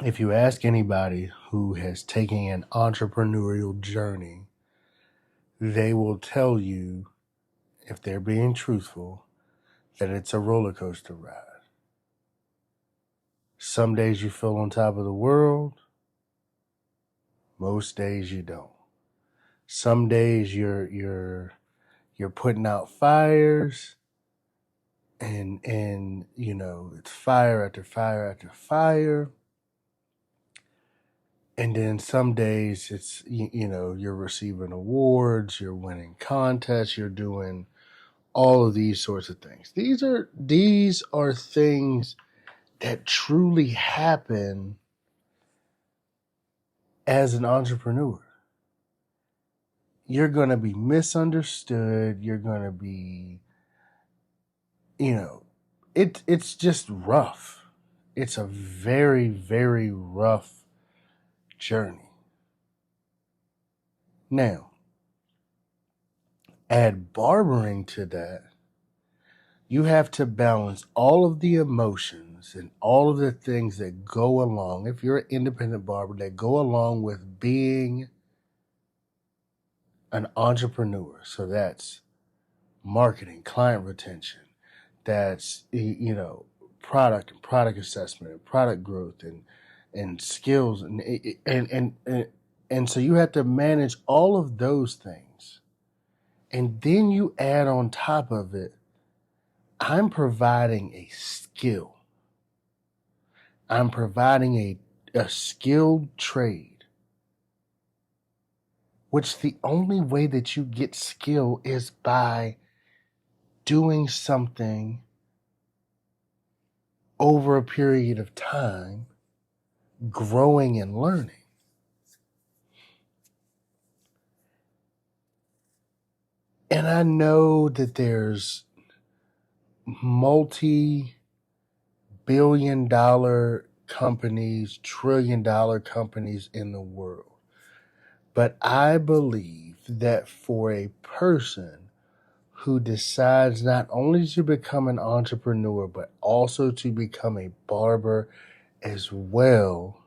If you ask anybody who has taken an entrepreneurial journey, they will tell you, if they're being truthful, that it's a roller coaster ride. Some days you feel on top of the world, most days you don't. Some days you're putting out fires, and it's fire after fire after fire. And then some days it's you're receiving awards, you're winning contests, you're doing all of these sorts of things. These are things that truly happen as an entrepreneur. You're going to be misunderstood. You're going to be, it's just rough. It's a very, very rough journey. Now, add barbering to that, you have to balance all of the emotions and all of the things that go along, if you're an independent barber, that go along with being an entrepreneur. So that's marketing, client retention, that's product and product assessment and product growth and skills and so you have to manage all of those things. And then you add on top of it, I'm providing a skill. I'm providing a skilled trade, which the only way that you get skill is by doing something over a period of time, growing and learning. And I know that there's multi-billion-dollar companies, trillion-dollar companies in the world. But I believe that for a person who decides not only to become an entrepreneur, but also to become a barber as well,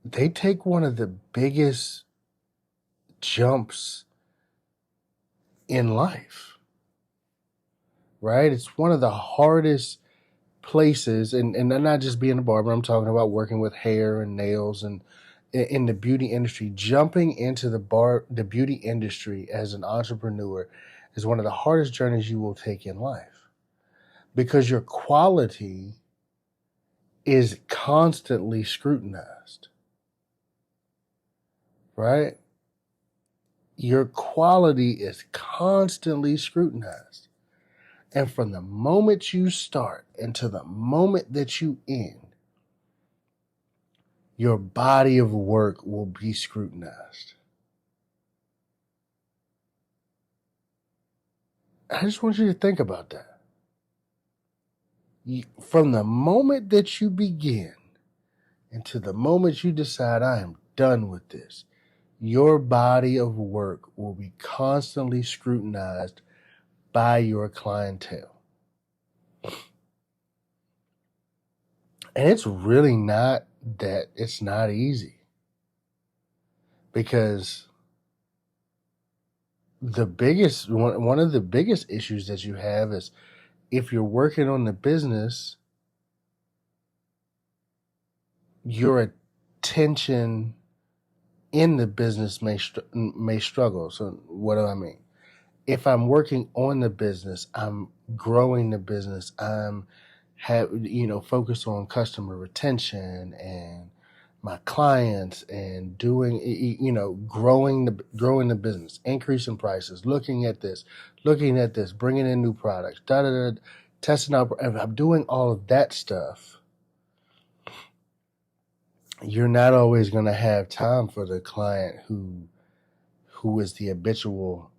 they take one of the biggest jumps in life, right? It's one of the hardest places, and not just being a barber, I'm talking about working with hair and nails and in the beauty industry. Jumping into the beauty industry as an entrepreneur is one of the hardest journeys you will take in life, because your quality is constantly scrutinized, right? Your quality is constantly scrutinized. And from the moment you start until the moment that you end, your body of work will be scrutinized. I just want you to think about that. From the moment that you begin until the moment you decide, I am done with this, your body of work will be constantly scrutinized by your clientele. And it's really not that, it's not easy, because one of the biggest issues that you have is, if you're working on the business, your attention in the business may struggle. So what do I mean? If I'm working on the business, I'm growing the business, I'm focused on customer retention and my clients, and doing, growing the business, increasing prices, looking at this, bringing in new products, testing out. If I'm doing all of that stuff, you're not always going to have time for the client who is the habitual,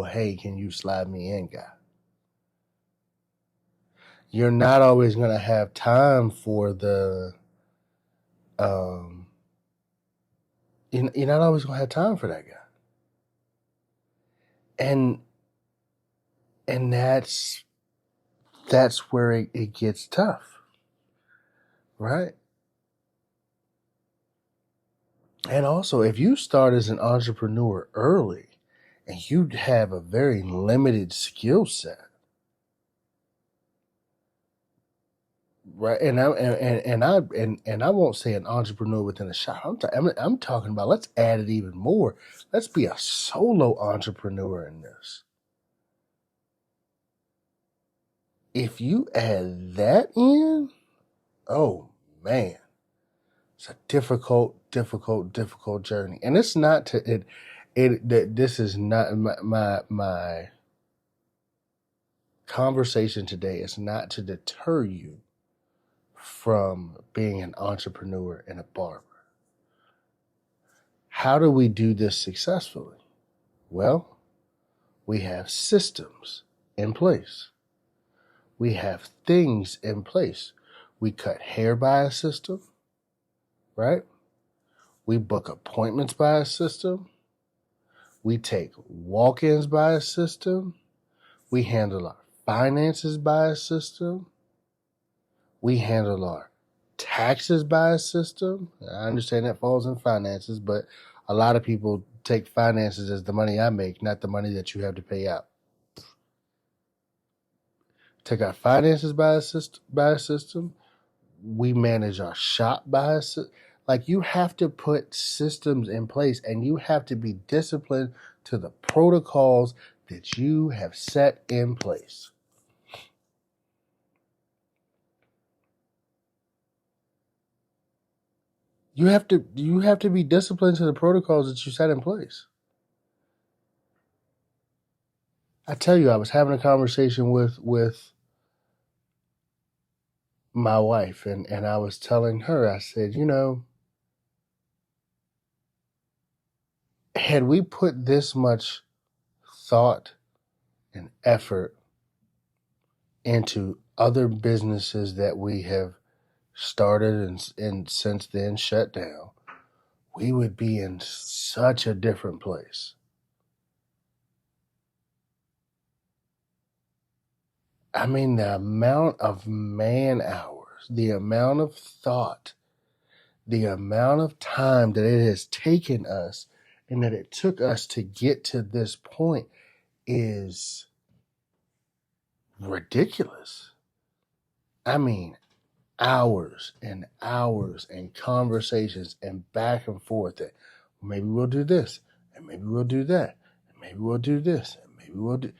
hey, can you slide me in guy. You're not always going to have time for the you're not always going to have time for that guy. And that's where it gets tough. right? And also, if you start as an entrepreneur early and you have a very limited skill set, right? And I won't say an entrepreneur within a shop. I'm talking about, let's add it even more. Let's be a solo entrepreneur in this. If you add that in, oh man, it's a difficult journey. And it's not to it. This is not my conversation today. Is not to deter you from being an entrepreneur and a barber. How do we do this successfully? Well, we have systems in place. We have things in place. We cut hair by a system, right? We book appointments by a system. We take walk-ins by a system. We handle our finances by a system. We handle our taxes by a system. I understand that falls in finances, but a lot of people take finances as the money I make, not the money that you have to pay out. Take our finances by a system. We manage our shop by a system. Like, you have to put systems in place, and you have to be disciplined to the protocols that you have set in place. You have to be disciplined to the protocols that you set in place. I tell you, I was having a conversation with my wife, and I was telling her, I said, had we put this much thought and effort into other businesses that we have started and since then shut down, we would be in such a different place. I mean, the amount of man hours, the amount of thought, the amount of time that it has taken us and that it took us to get to this point is ridiculous. I mean, hours and hours and conversations and back and forth that maybe we'll do this and maybe we'll do that and maybe we'll do this and maybe we'll do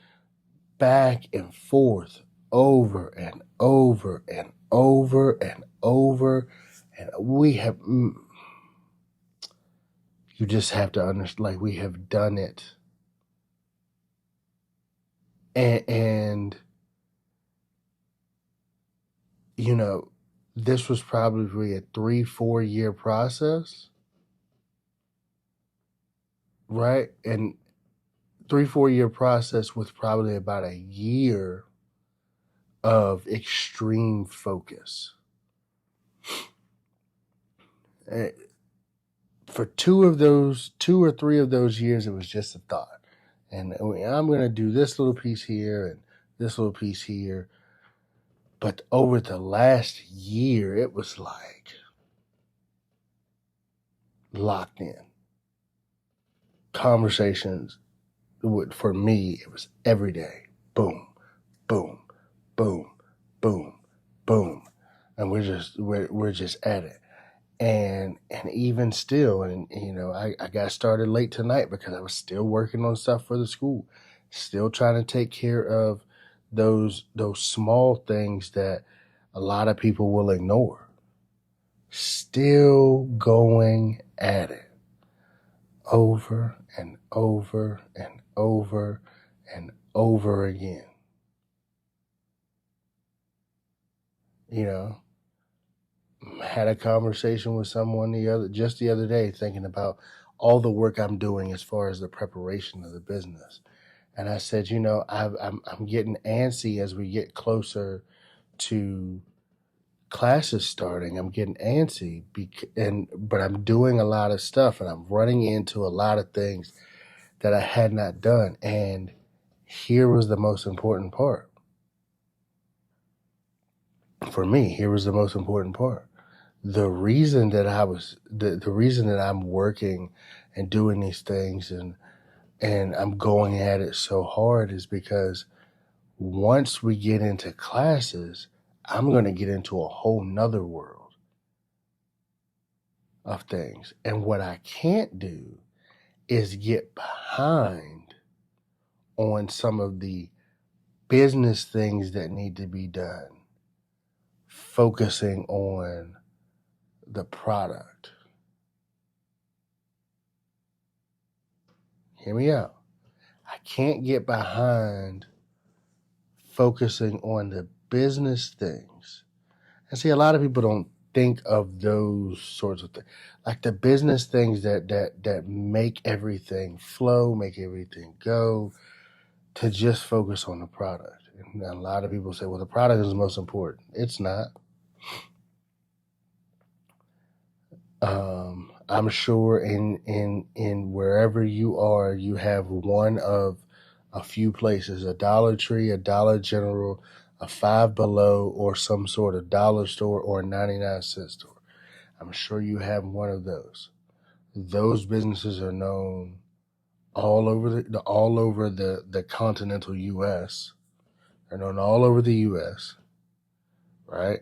back and forth over and over and over and over. And we have, you just have to understand, like, we have done it. And this was probably a 3-4 year process, right? And 3-4 year process with probably about a year of extreme focus. For 2 or 3 of those years, it was just a thought. And I'm going to do this little piece here and this little piece here. But over the last year, it was like locked in. Conversations, for me, it was every day. Boom, boom, boom, boom, boom. And we're just at it. And even still, and I got started late tonight because I was still working on stuff for the school, still trying to take care of those small things that a lot of people will ignore. Still going at it over and over and over and over again. Had a conversation with someone the other day, thinking about all the work I'm doing as far as the preparation of the business. And I said, I'm getting antsy as we get closer to classes starting. I'm getting antsy, but I'm doing a lot of stuff, and I'm running into a lot of things that I had not done. And here was the most important part. For me, here was the most important part. the reason that the reason that I'm working and doing these things and I'm going at it so hard is because once we get into classes, I'm going to get into a whole nother world of things. And what I can't do is get behind on some of the business things that need to be done, focusing on the product. Hear me out. I can't get behind focusing on the business things. And see, a lot of people don't think of those sorts of things, like the business things that make everything flow, make everything go, to just focus on the product. And a lot of people say, well, the product is the most important. It's not. I'm sure in wherever you are, you have one of a few places: a Dollar Tree, a Dollar General, a Five Below, or some sort of dollar store or a 99-cent store. I'm sure you have one of those. Those businesses are known all over the continental U.S. They're known all over the U.S. Right?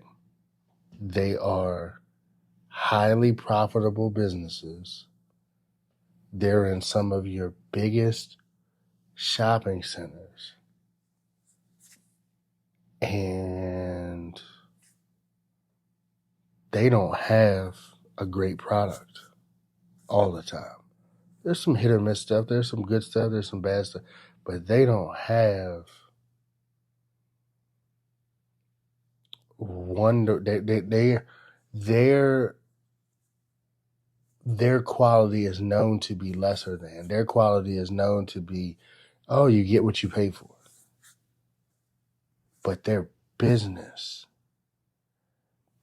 They are highly profitable businesses. They're in some of your biggest shopping centers. And they don't have a great product all the time. There's some hit or miss stuff. There's some good stuff. There's some bad stuff. But they don't have wonder. Their quality is known to be lesser than. Their quality is known to be, oh, you get what you pay for. But their business,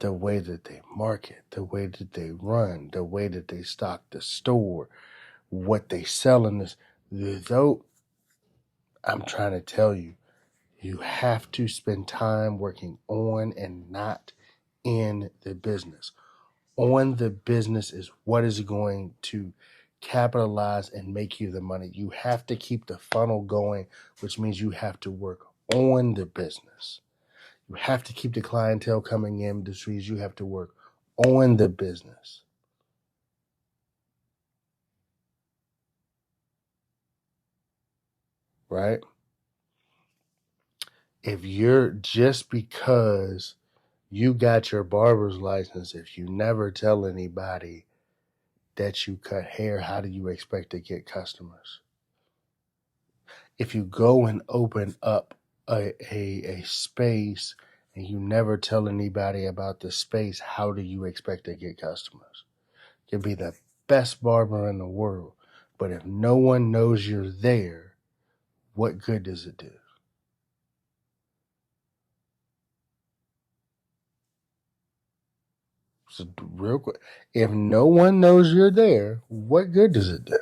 the way that they market, the way that they run, the way that they stock the store, what they sell in this, though, I'm trying to tell you, you have to spend time working on and not in the business. On the business is what is going to capitalize and make you the money. You have to keep the funnel going, which means you have to work on the business. You have to keep the clientele coming in, which means you have to work on the business. Right? If you're just because you got your barber's license, if you never tell anybody that you cut hair, how do you expect to get customers? If you go and open up a space and you never tell anybody about the space, how do you expect to get customers? You can be the best barber in the world, but if no one knows you're there, what good does it do? So real quick, if no one knows you're there, what good does it do?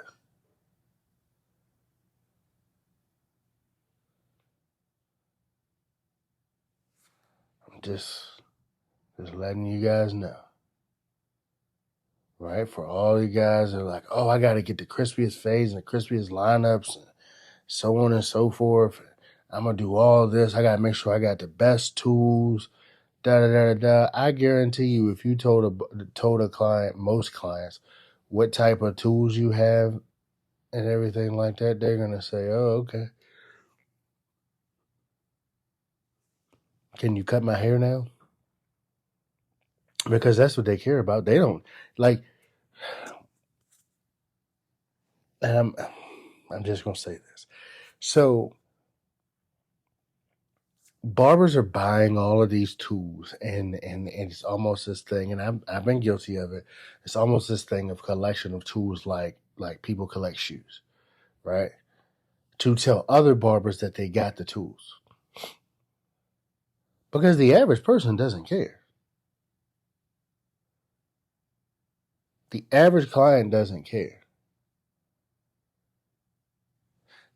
I'm just letting you guys know. Right? For all you guys that are like, oh, I got to get the crispiest fades and the crispiest lineups and so on and so forth. I'm going to do all this. I got to make sure I got the best tools. Da da da da. I guarantee you, if you told a client, most clients, what type of tools you have and everything like that, they're going to say, oh, okay. Can you cut my hair now? Because that's what they care about. They don't like, and I'm just going to say this. So barbers are buying all of these tools and it's almost this thing, and I've been guilty of it. It's almost this thing of collection of tools like people collect shoes, right? To tell other barbers that they got the tools. Because the average person doesn't care. The average client doesn't care.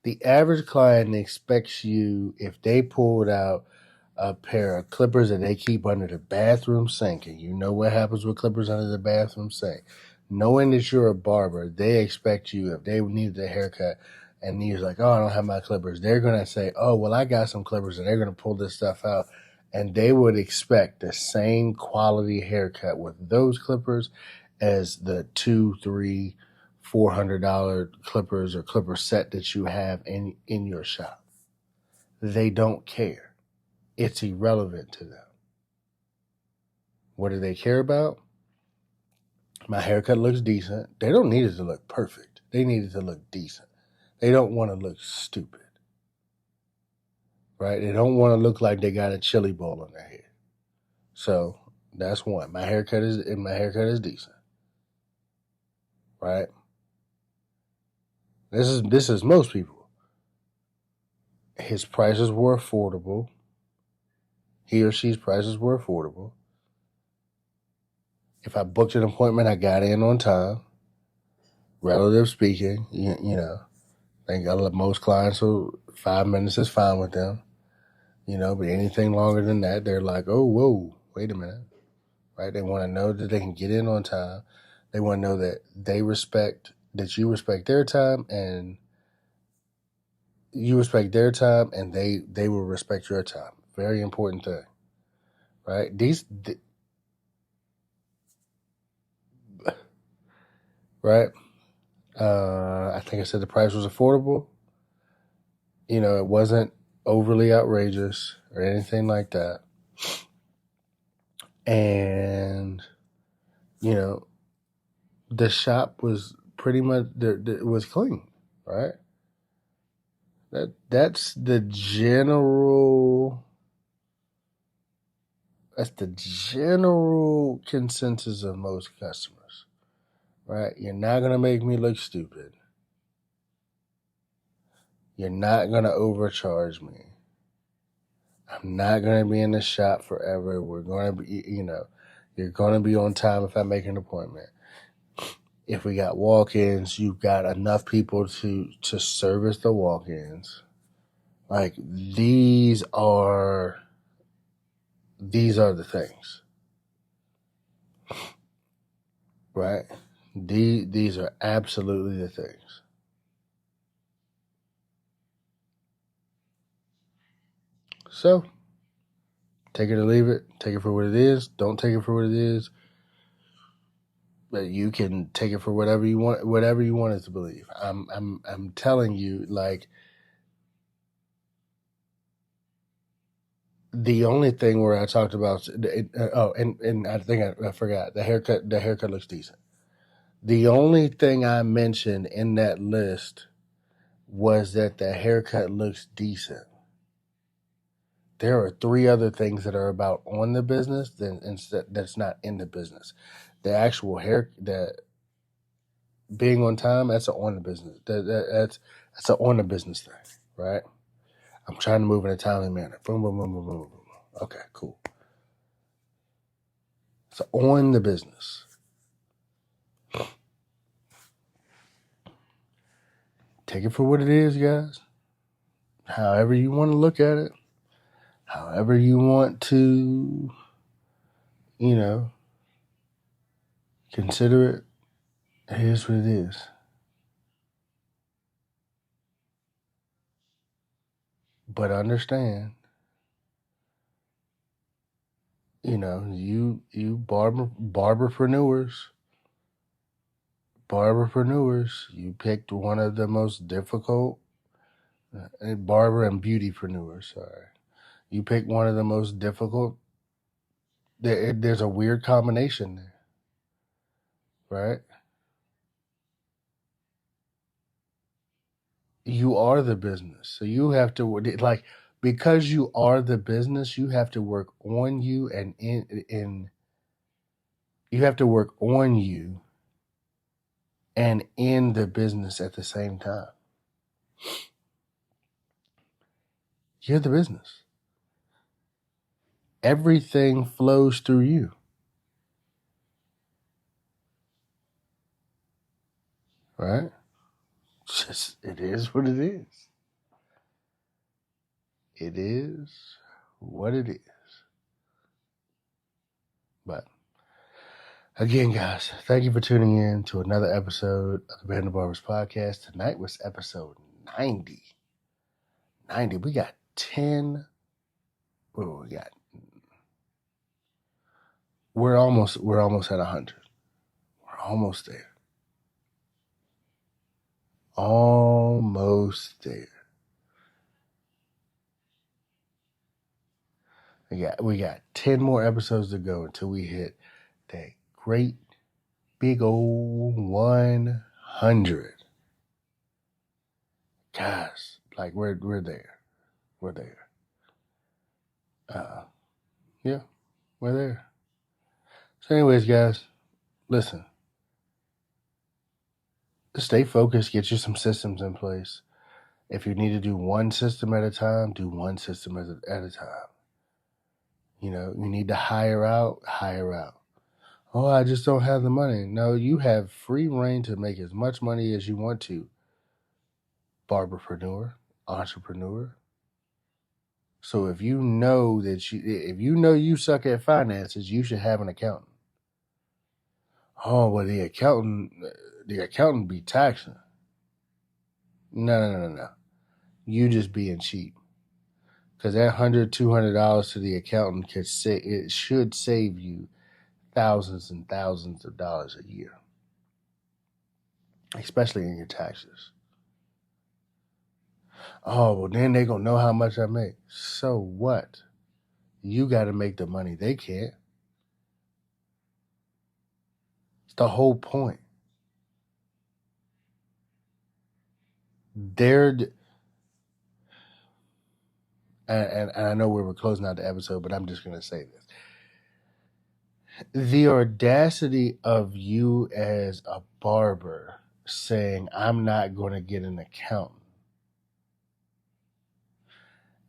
The average client expects you, if they pulled out a pair of clippers that they keep under the bathroom sink. And you know what happens with clippers under the bathroom sink. Knowing that you're a barber, they expect you, if they needed a haircut and you're like, oh, I don't have my clippers, they're going to say, oh, well, I got some clippers, and they're going to pull this stuff out. And they would expect the same quality haircut with those clippers as the $200, $300, $400 clippers or clipper set that you have in your shop. They don't care. It's irrelevant to them. What do they care about? My haircut looks decent. They don't need it to look perfect. They need it to look decent. They don't want to look stupid. Right? They don't want to look like they got a chili bowl on their head. So that's one. My haircut is decent. Right? This is most people. His prices were affordable. He or she's prices were affordable. If I booked an appointment, I got in on time. Relative speaking, you know, I think most clients, 5 minutes is fine with them. But anything longer than that, they're like, oh, whoa, wait a minute. Right? They want to know that they can get in on time. They want to know that that you respect their time, and you respect their time, and they will respect your time. Very important thing. Right? Right? I think I said the price was affordable. It wasn't overly outrageous or anything like that. And, the shop was pretty much, it was clean, right? That's the general consensus of most customers, right? You're not going to make me look stupid. You're not going to overcharge me. I'm not going to be in the shop forever. We're going to be, you're going to be on time if I make an appointment. If we got walk-ins, you've got enough people to service the walk-ins. Like, these are the things, right? These are absolutely the things. So, take it or leave it. Take it for what it is. Don't take it for what it is. But you can take it for whatever you want it to believe. I'm telling you, like, the only thing where I talked about, and I think I forgot, the haircut looks decent. The only thing I mentioned in that list was that the haircut looks decent. There are 3 other things that are about on the business that's not in the business. The actual that being on time, that's an on the business. That's an on the business thing, right? I'm trying to move in a timely manner. Boom, boom, boom, boom, boom, boom. Okay, cool. So on the business. Take it for what it is, guys. However you want to look at it. However you want to, consider it. It is what it is. But understand, you barberpreneurs, you picked one of the most difficult, barber and beautypreneurs, sorry. You picked one of the most difficult. There's a weird combination there, right? You are the business. So you have to, like, because you are the business, you have to work on you and you have to work on you and in the business at the same time. You're the business. Everything flows through you. Right? It is what it is. It is what it is. But again, guys, thank you for tuning in to another episode of the Band of Barbers podcast. Tonight was episode 90. 90. We got 10. What we got? We're almost at 100. We're almost there. Almost there. We got 10 more episodes to go until we hit that great big old 100. Guys, like we're there. We're there. Yeah, we're there. So anyways, guys, listen. Stay focused, get you some systems in place. If you need to do one system at a time, do one system at a time. You know, you need to hire out. Oh, I just don't have the money. No, you have free reign to make as much money as you want to. Barberpreneur, entrepreneur. So if you know you suck at finances, you should have an accountant. Oh, well, the accountant be taxing. No. You just being cheap. Because that $100, $200 to the accountant should save you thousands and thousands of dollars a year, especially in your taxes. Oh, well, then they're going to know how much I make. So what? You got to make the money. They can't. It's the whole point. And I know we were closing out the episode, but I'm just going to say this. The audacity of you as a barber saying, I'm not going to get an accountant.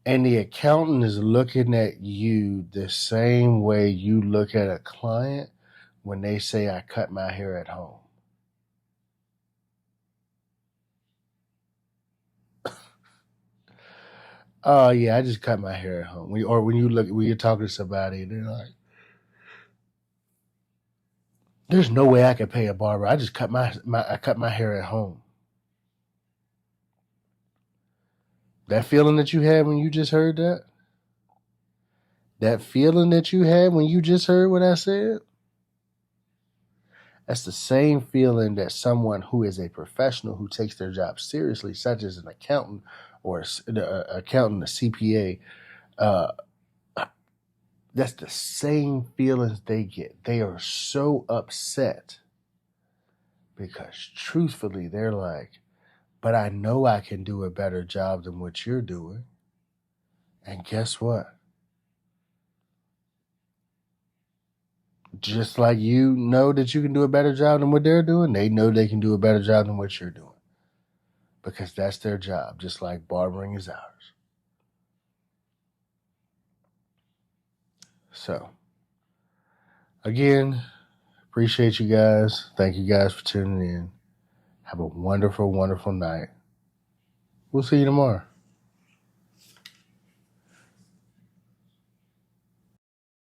And the accountant is looking at you the same way you look at a client when they say, I cut my hair at home. Oh, yeah, I just cut my hair at home. When you're talking to somebody and they're like, there's no way I could pay a barber. I just cut I cut my hair at home. That feeling that you had when you just heard that? That feeling that you had when you just heard what I said? That's the same feeling that someone who is a professional who takes their job seriously, such as an accountant or a CPA, that's the same feelings they get. They are so upset because truthfully, they're like, but I know I can do a better job than what you're doing. And guess what? Just like you know that you can do a better job than what they're doing, they know they can do a better job than what you're doing. Because that's their job, just like barbering is ours. So, again, appreciate you guys. Thank you guys for tuning in. Have a wonderful, wonderful night. We'll see you tomorrow.